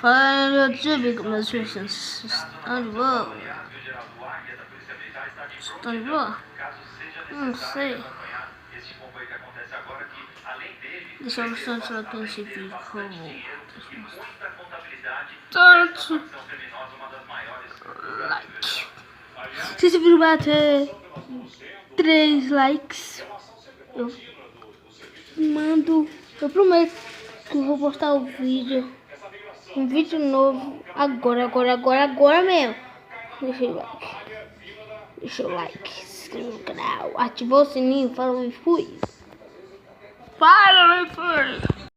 Fala no YouTube como meus vídeos estão de boa. Estão de boa? Não sei. Deixa eu mostrar aqui nesse vídeo, por favor. Tanto like. Se esse vídeo bater 3 likes, eu prometo que eu vou postar o vídeo. Um vídeo novo agora mesmo. Deixa o like, se inscreva no canal, ativou o sininho, falou e fui. Fala e fui.